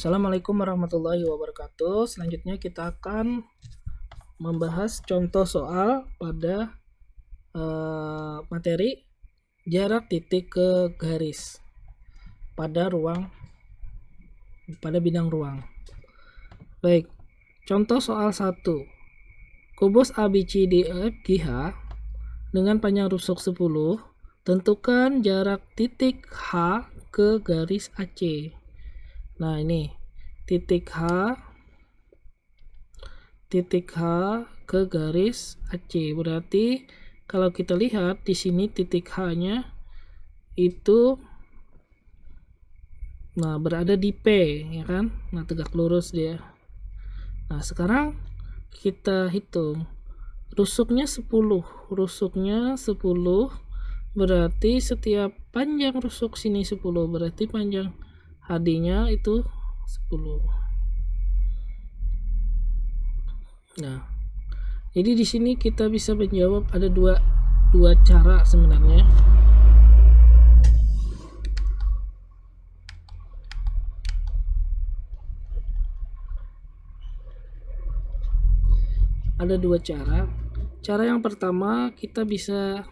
Assalamualaikum warahmatullahi wabarakatuh. Selanjutnya kita akan membahas contoh soal pada materi jarak titik ke garis pada bidang ruang. Baik, contoh soal 1. Kubus ABCDEFGH dengan panjang rusuk 10, tentukan jarak titik H ke garis AC. Nah, ini titik H ke garis AC. Berarti kalau kita lihat di sini titik H-nya itu berada di P, ya kan? Nah, tegak lurus dia. Nah, sekarang kita hitung rusuknya 10. Rusuknya 10 berarti setiap panjang rusuk sini 10, berarti panjang HD-nya itu 10. Nah, jadi di sini kita bisa menjawab ada dua cara sebenarnya. Ada dua cara. Cara yang pertama kita bisa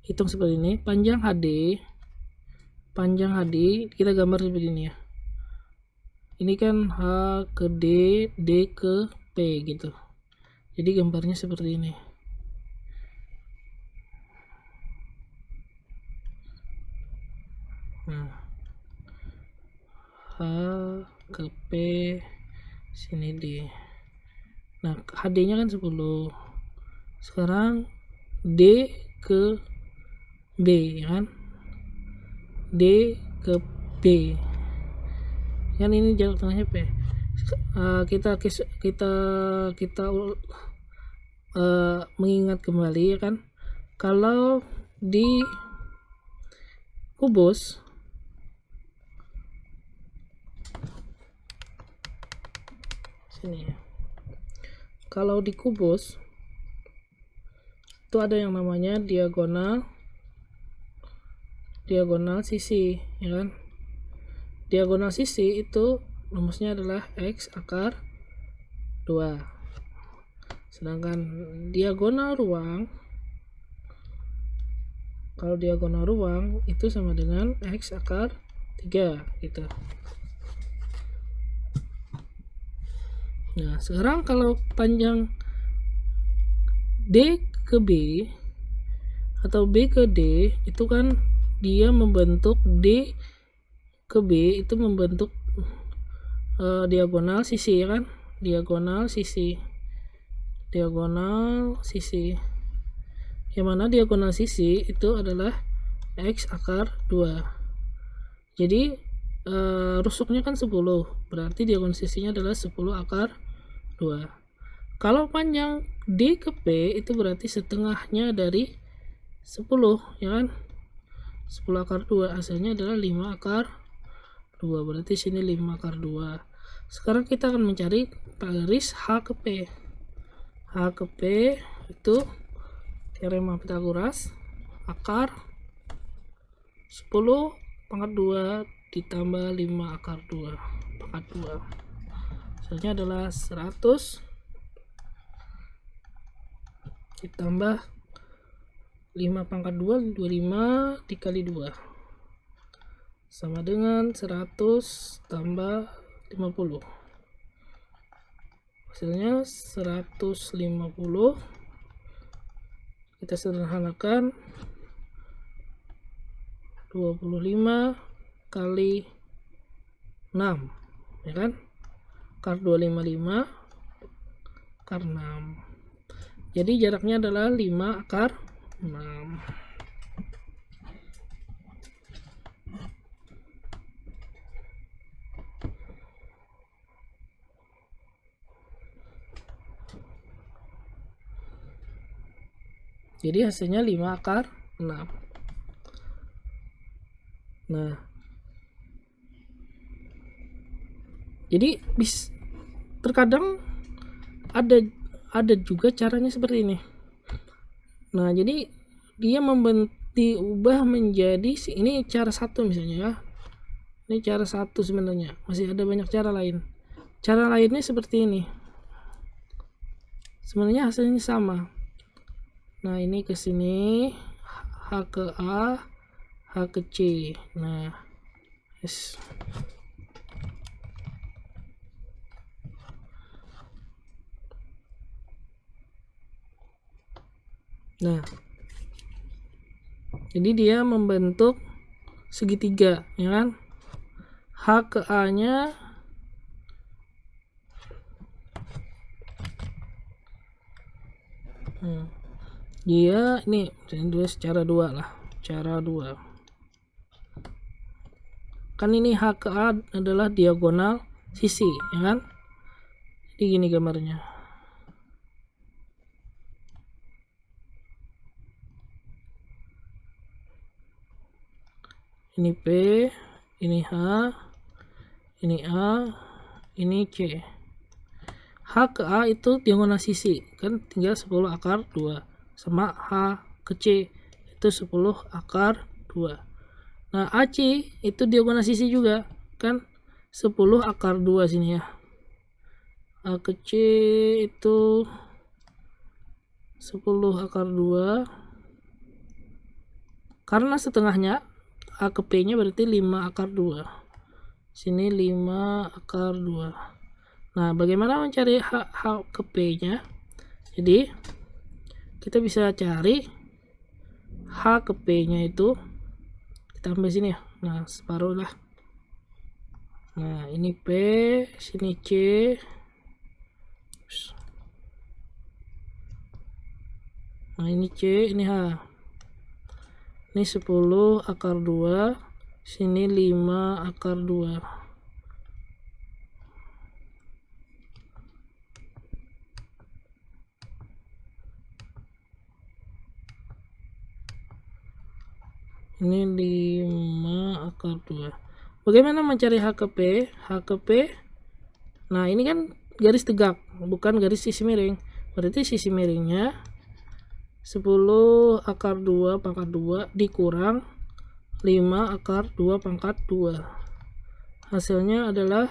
hitung seperti ini, panjang HD kita gambar seperti ini ya. Ini kan H ke D, D ke P gitu. Jadi gambarnya seperti ini. Nah, H ke P, sini D. Nah, HD-nya kan 10. Sekarang D ke B, ya kan? D ke B. Kan ini jarak tengahnya P. Kita mengingat kembali, ya kan? Kalau di kubus sini ya. Kalau di kubus itu ada yang namanya diagonal sisi, ya kan? Diagonal sisi itu rumusnya adalah X akar 2. Sedangkan diagonal ruang, kalau diagonal ruang itu sama dengan X akar 3 gitu. Nah, sekarang kalau panjang D ke B atau B ke D itu kan dia membentuk D ke B itu membentuk diagonal sisi, ya kan? Diagonal sisi. Yang mana diagonal sisi itu adalah X akar 2. Jadi rusuknya kan 10, berarti diagonal sisinya adalah 10 akar 2. Kalau panjang D ke P itu berarti setengahnya dari 10, ya kan? 10 akar 2 hasilnya adalah 5 akar 2, berarti sini 5 akar 2. Sekarang kita akan mencari garis H ke P. H ke P itu teorema Pythagoras, akar 10 pangkat 2 ditambah 5 akar 2 pangkat 2. Hasilnya adalah 100 ditambah 5 pangkat 2, 25 dikali 2 sama dengan 100 tambah 50. Hasilnya 150. Kita sederhanakan 25 kali 6, ya kan? Akar 255 akar 6. Jadi jaraknya adalah 5 akar 6. Jadi hasilnya 5 akar 6. Nah, jadi terkadang ada juga caranya seperti ini. Nah, jadi dia diubah menjadi ini cara satu misalnya ya. Ini cara satu sebenarnya, masih ada banyak cara lain. Cara lainnya seperti ini. Sebenarnya hasilnya sama. Nah, ini ke sini, H ke A, H ke C. Nah, yes. Nah, jadi dia membentuk segitiga, ya kan? H ke A-nya dia ini secara dua lah, cara dua. Kan ini H ke A adalah diagonal sisi, ya kan? Jadi gini gambarnya. Ini P, ini H, ini A, ini C. H ke A itu diagonal sisi, kan tinggal 10 akar 2 sama H ke C itu 10 akar 2. Nah, AC itu diagonal sisi juga, kan 10 akar 2 sini ya. A ke C itu 10 akar 2, karena setengahnya A ke P nya berarti 5 akar 2, sini 5 akar 2. Nah, bagaimana mencari H ke P nya? Jadi kita bisa cari H ke P nya itu, kita ambil sini ya. Nah, separuh lah. Nah, ini P, sini C, nah ini C, ini H. Ini 10 akar 2, sini 5 akar 2. Ini 5 akar 2. Bagaimana mencari H ke P? H ke P, nah ini kan garis tegak, bukan garis sisi miring. Berarti sisi miringnya 10 akar 2 pangkat 2 dikurang 5 akar 2 pangkat 2. Hasilnya adalah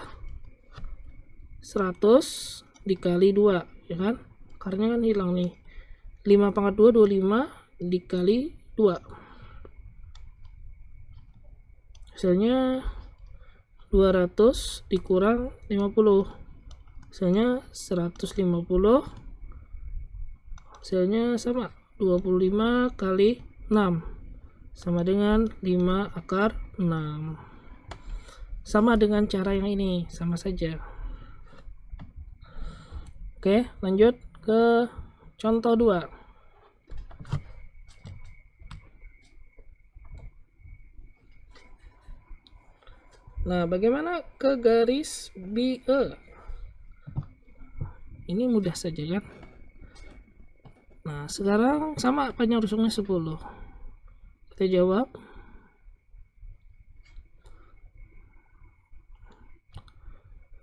100 dikali 2, ya kan? Akarnya kan hilang nih. 5 pangkat 2, 25 dikali 2. Hasilnya 200 dikurang 50. Hasilnya 150. Hasilnya sama, 25 kali 6 sama dengan 5 akar 6. Sama dengan cara yang ini, sama saja. Oke, lanjut ke contoh 2. Nah, bagaimana ke garis BE? Ini mudah saja kan? Nah, sekarang sama panjang rusuknya 10. Kita jawab.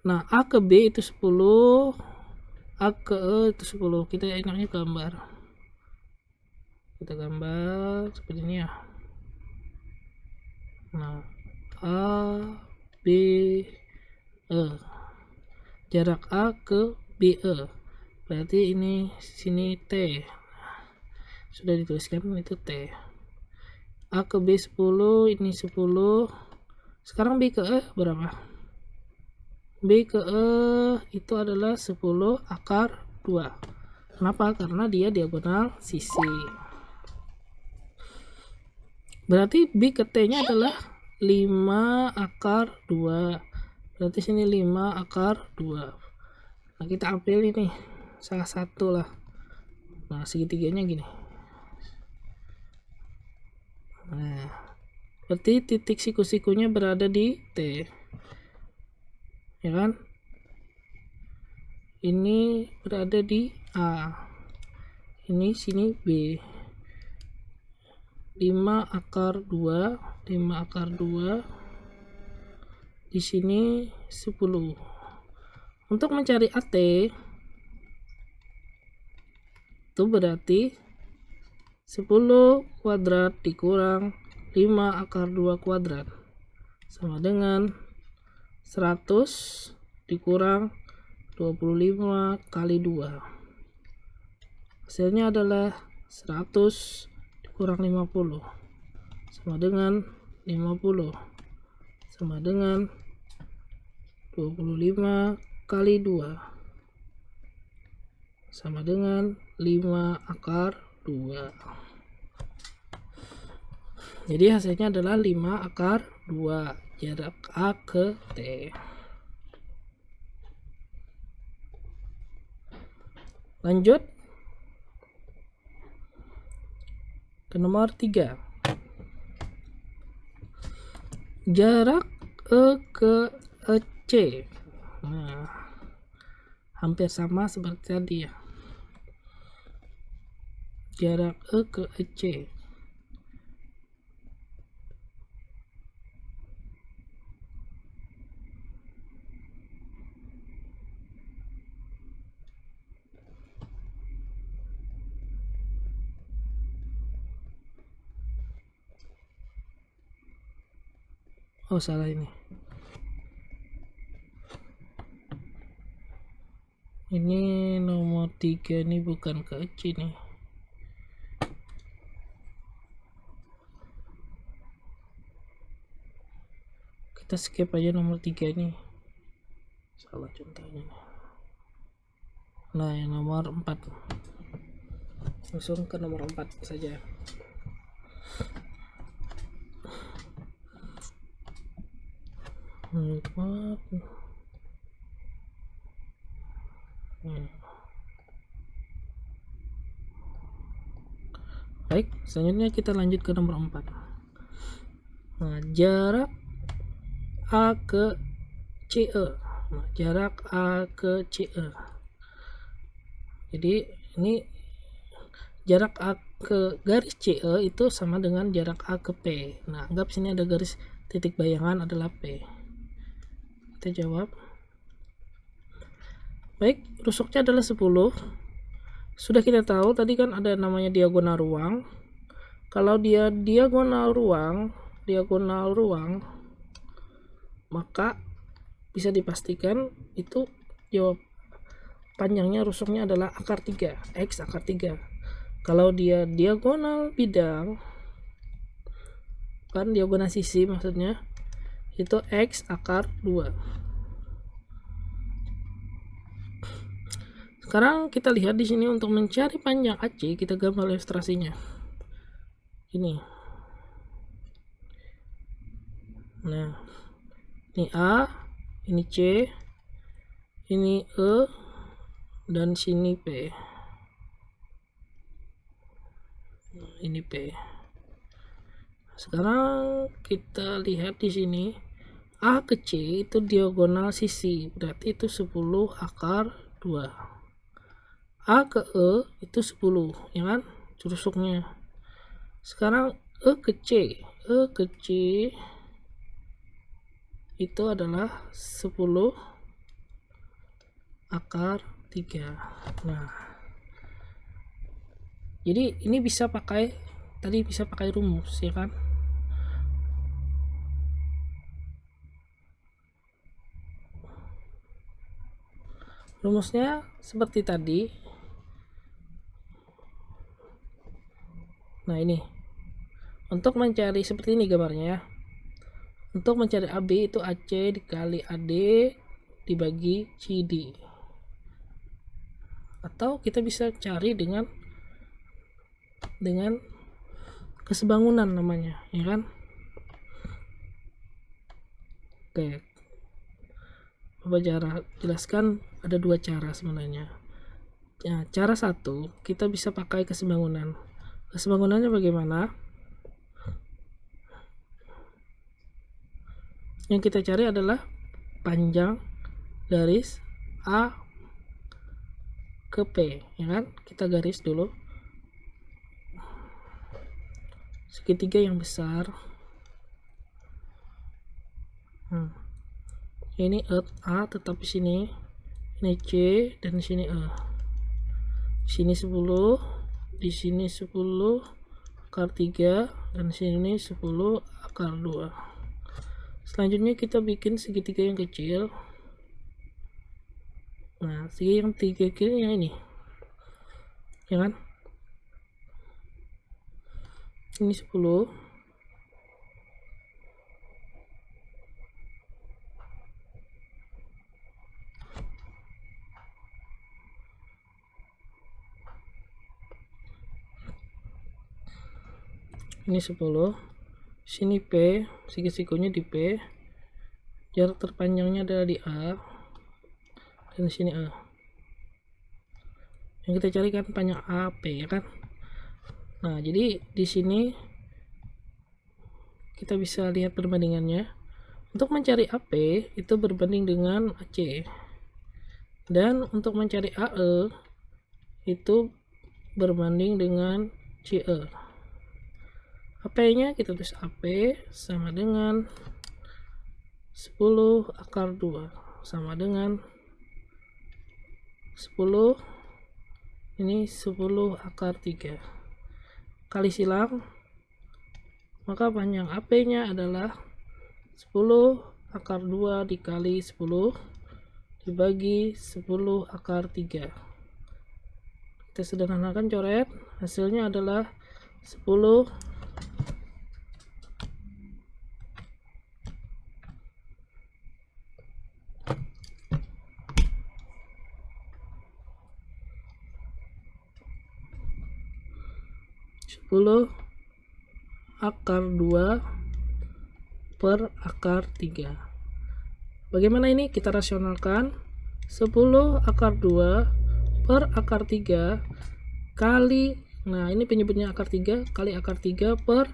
Nah, A ke B itu 10, A ke E itu 10. Kita enaknya gambar. Kita gambar seperti ini ya. Nah, A, B, E. Jarak A ke BE. Berarti ini sini T. Sudah dituliskan itu T. A ke B 10, ini 10. Sekarang B ke E berapa? B ke E itu adalah 10 akar 2. Kenapa? Karena dia diagonal sisi. Berarti B ke T nya adalah 5 akar 2. Berarti sini 5 akar 2. Nah, kita ambil ini salah satu lah. Nah, segitiganya gini. Nah, berarti titik siku-sikunya berada di T, ya kan? Ini berada di A, ini sini B. 5 akar 2, 5 akar 2, di sini 10. Untuk mencari AT itu berarti 10 kuadrat dikurang 5 akar 2 kuadrat. sama dengan 100 dikurang 25 kali 2. Hasilnya adalah 100 dikurang 50 sama dengan 50 sama dengan 25 kali 2 sama dengan 5 akar 2. Jadi hasilnya adalah 5 akar 2 jarak A ke T. Lanjut ke nomor 3. Jarak E ke C. Nah, hampir sama seperti tadi ya. Jarak E ke C. Oh, salah ini. Ini nomor 3 ini bukan ke C nih. Kita skip aja nomor 3 ini. Salah contohnya. Nah, yang nomor 4. Langsung ke nomor 4 saja. Baik, selanjutnya kita lanjut ke nomor 4. Nah, jarak A ke CE. Nah, jarak A ke CE. Jadi ini jarak A ke garis CE itu sama dengan jarak A ke P. Nah, anggap sini ada garis titik bayangan adalah P. Kita jawab. Baik, rusuknya adalah 10. Sudah kita tahu tadi kan ada namanya diagonal ruang. Kalau dia diagonal ruang, maka bisa dipastikan itu jawab panjangnya rusuknya adalah akar 3, X akar 3. Kalau dia diagonal bidang, kan diagonal sisi maksudnya, itu X akar 2. Sekarang kita lihat di sini untuk mencari panjang AC, kita gambar ilustrasinya. Ini. Nah, ini A, ini C, ini E, dan sini P. Nah, ini P. Sekarang kita lihat di sini A ke C itu diagonal sisi, berarti itu 10 akar 2. A ke E itu 10, ya kan? Rusuknya. Sekarang E ke C itu adalah 10 akar 3. Nah, jadi ini bisa pakai rumus, ya kan? Rumusnya seperti tadi. Nah, ini untuk mencari seperti ini gambarnya ya. Untuk mencari AB itu AC dikali AD dibagi CD. Atau kita bisa cari dengan kesebangunan namanya, ya kan? Oke. Coba cara jelaskan, ada 2 cara sebenarnya. Ya, cara 1 kita bisa pakai kesebangunan. Kesebangunannya bagaimana? Yang kita cari adalah panjang garis A ke P, ya kan? Kita garis dulu segitiga yang besar. Ini A tetap di sini, ini C dan di sini E. Sini 10, di sini 10 akar 3 dan sini 10 akar 2. Selanjutnya kita bikin segitiga yang kecil. Nah, segitiga yang kecil yang ini, ya kan? Ini 10. Ini 10. Sini P, segi-sikunya di P. Jarak terpanjangnya adalah di A. Dan sini A. Yang kita cari kan panjang AP, ya kan? Nah, jadi di sini kita bisa lihat perbandingannya. Untuk mencari AP itu berbanding dengan AC. Dan untuk mencari AE itu berbanding dengan CE. AP-nya kita tulis AP sama dengan 10 akar 2 sama dengan 10, ini 10 akar 3 kali silang, maka panjang AP-nya adalah 10 akar 2 dikali 10 dibagi 10 akar 3. Kita sederhanakan, coret, hasilnya adalah 10 akar 2 per akar 3. Bagaimana ini? Kita rasionalkan. 10 akar 2 per akar 3 kali, nah ini penyebutnya akar 3, kali akar 3 per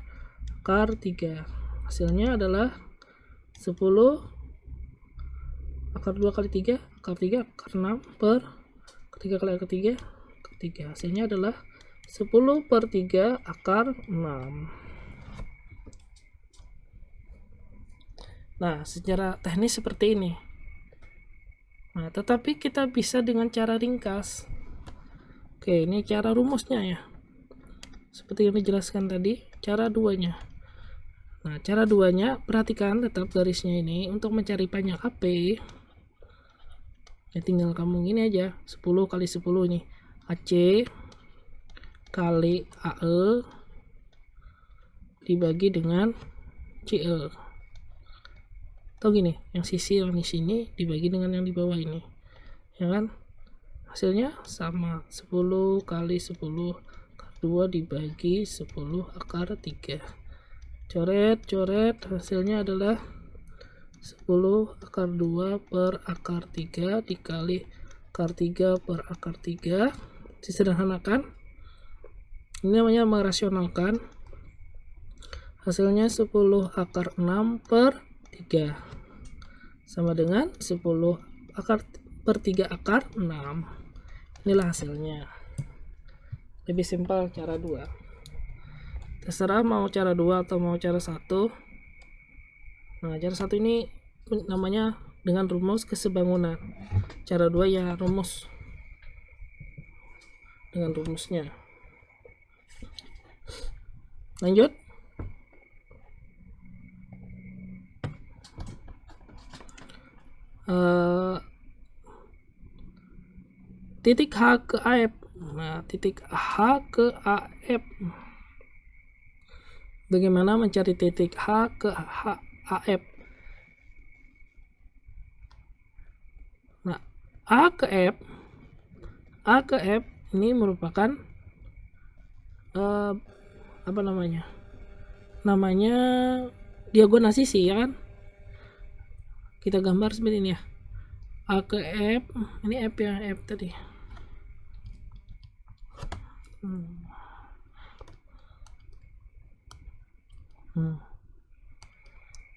akar 3. Hasilnya adalah 10 akar 2 kali 3, akar 3 akar 6 per 3 kali akar 3, akar 3. Hasilnya adalah 10 per 3 akar 6. Nah, secara teknis seperti ini. Nah, tetapi kita bisa dengan cara ringkas. Oke, ini cara rumusnya ya. Seperti yang dijelaskan tadi, cara 2-nya. Nah, cara 2-nya, perhatikan tetap garisnya ini. Untuk mencari panjang AP, ya tinggal kamu gini aja. 10 kali 10 ini. AC kali AE dibagi dengan CE. Atau gini, yang sisi yang di sini dibagi dengan yang di bawah ini, ya kan? Hasilnya sama, 10 kali 10 akar 2 dibagi 10 akar 3. Coret, hasilnya adalah 10 akar 2 per akar 3 dikali akar 3 per akar 3. Disederhanakan. Ini namanya merasionalkan. Hasilnya 10 akar 6 per 3 sama dengan 10 akar per 3 akar 6. Inilah hasilnya. Lebih simpel cara 2. Terserah mau cara 2 atau mau cara 1. Nah, cara 1 ini namanya dengan rumus kesebangunan. Cara 2 ya rumus dengan rumusnya. Lanjut. Titik H ke AF. Nah, titik H ke AF. Bagaimana mencari titik H ke AF? Nah, A ke F ini merupakan apa namanya? Namanya diagonal sisi, ya kan? Kita gambar seperti ini ya. A ke F, ini F ya, F tadi.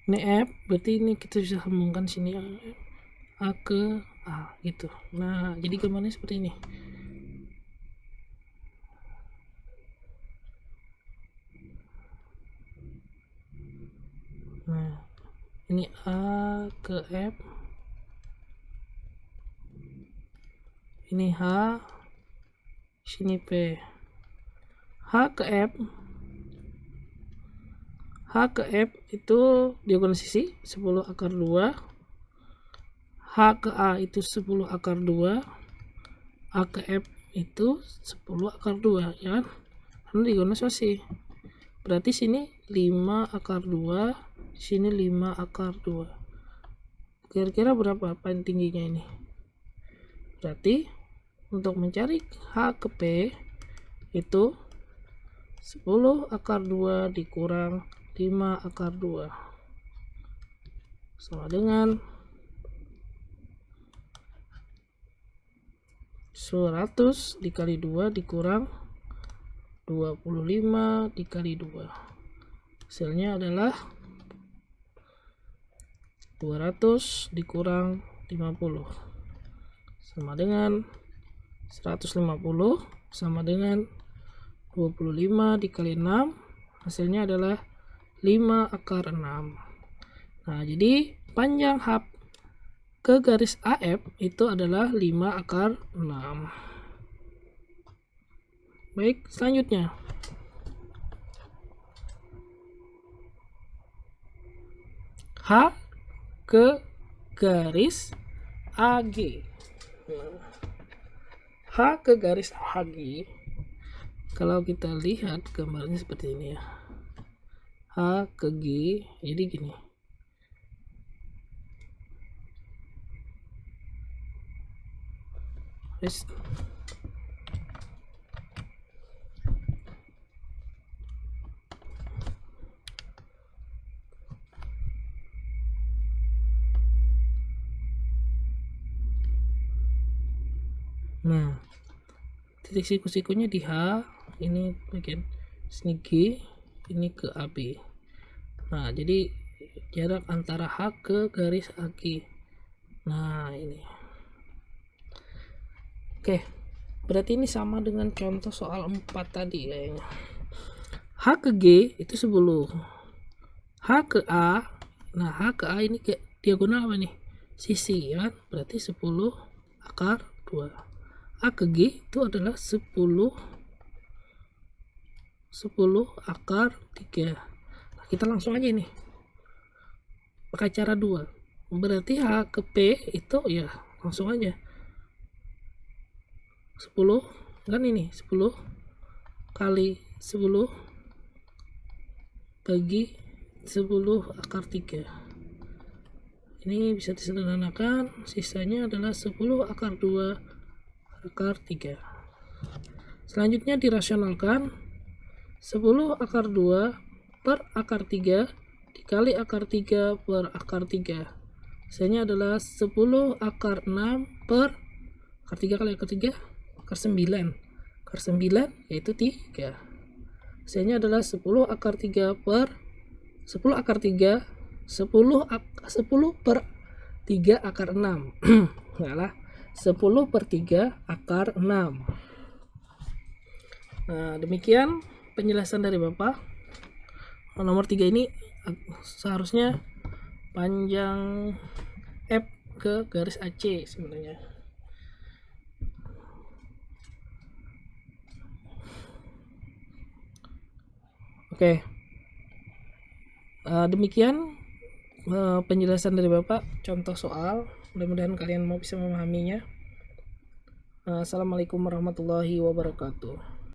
Ini F, berarti ini kita bisa sambungkan sini A ke A gitu. Nah, jadi gambarnya seperti ini. Nah, ini A ke F, ini H, sini P. H ke F, H H ke F itu diagonal sisi 10 akar 2. H ke A itu 10 akar 2. A ke F itu 10 akar 2, ya kan? Karena diagonal sisi. Berarti sini 5 akar 2, sini 5 akar 2. Kira-kira berapa paling tingginya ini? Berarti untuk mencari H ke P itu 10 akar 2 dikurang 5 akar 2 sama dengan 100 dikali 2 dikurang 25 dikali 2. Hasilnya adalah 200 dikurang 50 sama dengan 150 sama dengan 25 dikali 6, hasilnya adalah 5 akar 6. Nah, jadi panjang H ke garis AF itu adalah 5 akar 6. Baik, selanjutnya. H ke garis AG. H ke garis AG, kalau kita lihat gambarnya seperti ini ya. H ke G, jadi gini. Yes. Nah, titik siku-sikunya di H, ini bagian sini G, ini ke AB. Nah, jadi jarak antara H ke garis AG. Nah, ini. Oke, berarti ini sama dengan contoh soal 4 tadi kayaknya. H ke G itu 10. H ke A, nah H ke A ini kayak diagonal apa nih? Sisi, ya kan? Berarti 10 akar 2. A ke G itu adalah 10 akar 3. Nah, kita langsung aja nih pakai cara 2. Berarti H ke P itu ya langsung aja 10 kan, ini 10 kali 10 bagi 10 akar 3. Ini bisa disederhanakan, sisanya adalah 10 akar 2 akar 3. Selanjutnya dirasionalkan, 10 akar 2 per akar 3 dikali akar 3 per akar 3. Hasilnya adalah 10 akar 6 per akar 3 kali akar 3, akar 9. Akar 9 yaitu 3. Hasilnya adalah 10 akar 3 per 10 akar 3, 10 per 3 akar 6. Enggak lah, 10 per 3 akar 6. Nah, demikian penjelasan dari Bapak. Nomor 3 ini seharusnya panjang F ke garis AC sebenarnya. Oke. Demikian penjelasan dari Bapak, contoh soal. Mudah-mudahan kalian mau bisa memahaminya. Assalamualaikum warahmatullahi wabarakatuh.